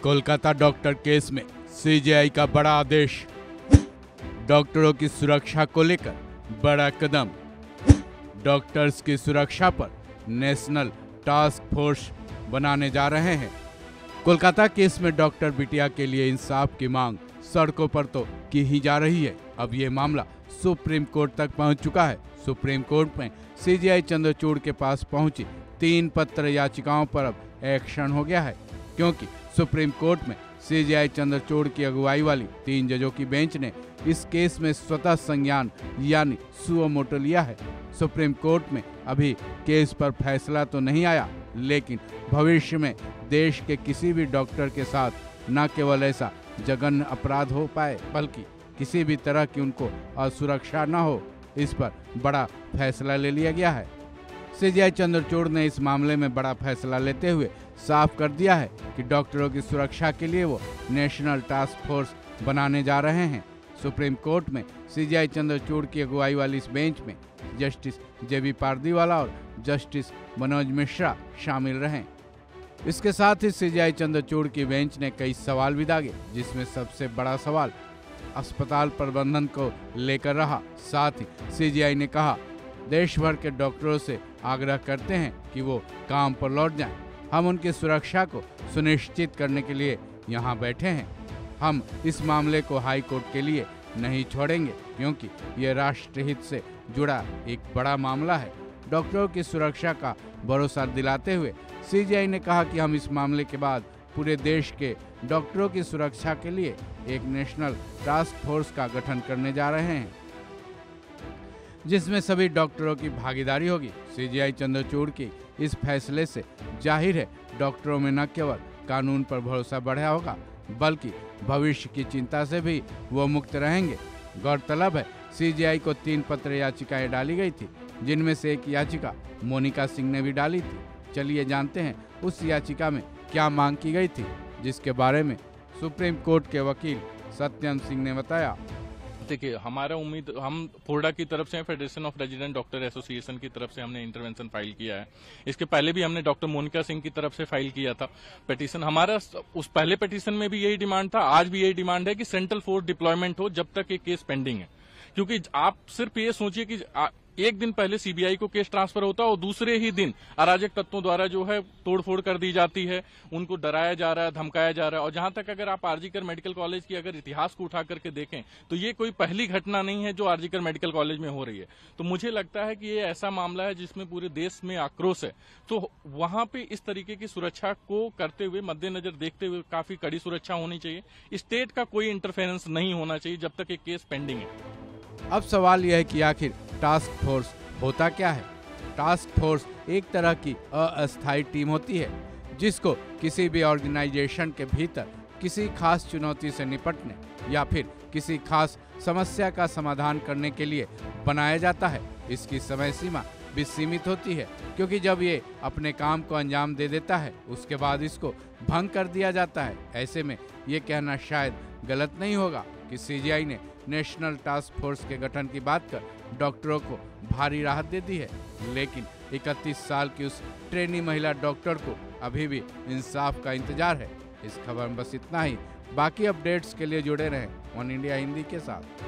Kolkata doctor case में CJI का बड़ा आदेश। डॉक्टरों की सुरक्षा को लेकर बड़ा कदम। डॉक्टर्स की सुरक्षा पर नेशनल टास्क फोर्स बनाने जा रहे हैं। कोलकाता केस में डॉक्टर बिटिया के लिए इंसाफ की मांग सड़कों पर तो की ही जा रही है। अब ये मामला सुप्रीम कोर्ट तक पहुंच चुका है। सुप्रीम कोर्ट में सीजेआई चंद्रचूड़ के पास पहुंची 3 पत्र याचिकाओं पर अब एक्शन हो गया है, क्योंकि सुप्रीम कोर्ट में सीजेआई चंद्रचूड़ की अगुवाई वाली 3 जजों की बेंच ने इस केस में स्वतः संज्ञान यानी सुओ मोटो लिया है। सुप्रीम कोर्ट में अभी केस पर फैसला तो नहीं आया, लेकिन भविष्य में देश के किसी भी डॉक्टर के साथ न केवल ऐसा जघन्य अपराध हो पाए, बल्कि किसी भी तरह की उनको असुरक्षा न हो, इस पर बड़ा फैसला ले लिया गया है। सीजेआई चंद्रचूड़ ने इस मामले में बड़ा फैसला लेते हुए साफ कर दिया है कि डॉक्टरों की सुरक्षा के लिए वो नेशनल टास्क फोर्स बनाने जा रहे हैं। सुप्रीम कोर्ट में सीजेआई चंद्रचूड़ की अगुवाई वाली इस बेंच में जस्टिस जेबी पारदीवाला और जस्टिस मनोज मिश्रा शामिल रहे। इसके साथ ही सीजेआई चंद्रचूड़ की बेंच ने कई सवाल भी दागे, जिसमें सबसे बड़ा सवाल अस्पताल प्रबंधन को लेकर रहा। साथ ही सीजेआई ने कहा, देश भर के डॉक्टरों से आग्रह करते हैं कि वो काम पर लौट जाएं। हम उनकी सुरक्षा को सुनिश्चित करने के लिए यहाँ बैठे हैं। हम इस मामले को हाई कोर्ट के लिए नहीं छोड़ेंगे, क्योंकि ये राष्ट्रहित से जुड़ा एक बड़ा मामला है। डॉक्टरों की सुरक्षा का भरोसा दिलाते हुए सीजेआई ने कहा कि हम इस मामले के बाद पूरे देश के डॉक्टरों की सुरक्षा के लिए एक नेशनल टास्क फोर्स का गठन करने जा रहे हैं, जिसमें सभी डॉक्टरों की भागीदारी होगी। सीजेआई चंद्रचूड़ की इस फैसले से जाहिर है डॉक्टरों में न केवल कानून पर भरोसा बढ़ा होगा, बल्कि भविष्य की चिंता से भी वो मुक्त रहेंगे। गौरतलब है, सीजेआई को 3 पत्र याचिकाएं डाली गई थी, जिनमें से एक याचिका मोनिका सिंह ने भी डाली थी। चलिए जानते हैं उस याचिका में क्या मांग की गई थी, जिसके बारे में सुप्रीम कोर्ट के वकील सत्यम सिंह ने बताया। देखिए, हमारा उम्मीद, हम फोर्डा की तरफ से, federation of resident doctor association की तरफ से हमने इंटरवेंशन फाइल किया है। इसके पहले भी हमने डॉक्टर मोनिका सिंह की तरफ से फाइल किया था पिटीशन। हमारा उस पहले पिटीशन में भी यही डिमांड था, आज भी यही डिमांड है कि सेंट्रल फोर्स डिप्लॉयमेंट हो जब तक ये केस पेंडिंग है। क्योंकि आप सिर्फ ये सोचिए कि एक दिन पहले सीबीआई को केस ट्रांसफर होता है और दूसरे ही दिन अराजक तत्वों द्वारा जो है तोड़फोड़ कर दी जाती है, उनको डराया जा रहा है, धमकाया जा रहा है। और जहां तक अगर आप आरजीकर मेडिकल कॉलेज की अगर इतिहास को उठा करके देखें तो ये कोई पहली घटना नहीं है जो आरजीकर मेडिकल कॉलेज में हो रही है। तो मुझे लगता है कि ये ऐसा मामला है जिसमें पूरे देश में आक्रोश है। तो वहां पे इस तरीके की सुरक्षा को करते हुए, मद्देनजर देखते हुए काफी कड़ी सुरक्षा होनी चाहिए। स्टेट का कोई इंटरफेरेंस नहीं होना चाहिए जब तक ये केस पेंडिंग है। अब सवाल यह है कि आखिर टास्क फोर्स होता क्या है। टास्क फोर्स एक तरह की अस्थायी टीम होती है, जिसको किसी भी ऑर्गेनाइजेशन के भीतर किसी खास चुनौती से निपटने या फिर किसी खास समस्या का समाधान करने के लिए बनाया जाता है। इसकी समय सीमा भी सीमित होती है, क्योंकि जब ये अपने काम को अंजाम दे देता है, उसके बाद इसको भंग कर दिया जाता है। ऐसे में ये कहना शायद गलत नहीं होगा कि सीजेआई ने नेशनल टास्क फोर्स के गठन की बात कर डॉक्टरों को भारी राहत दे दी है, लेकिन 31 साल की उस ट्रेनी महिला डॉक्टर को अभी भी इंसाफ का इंतजार है। इस खबर में बस इतना ही। बाकी अपडेट्स के लिए जुड़े रहें वन इंडिया हिंदी के साथ।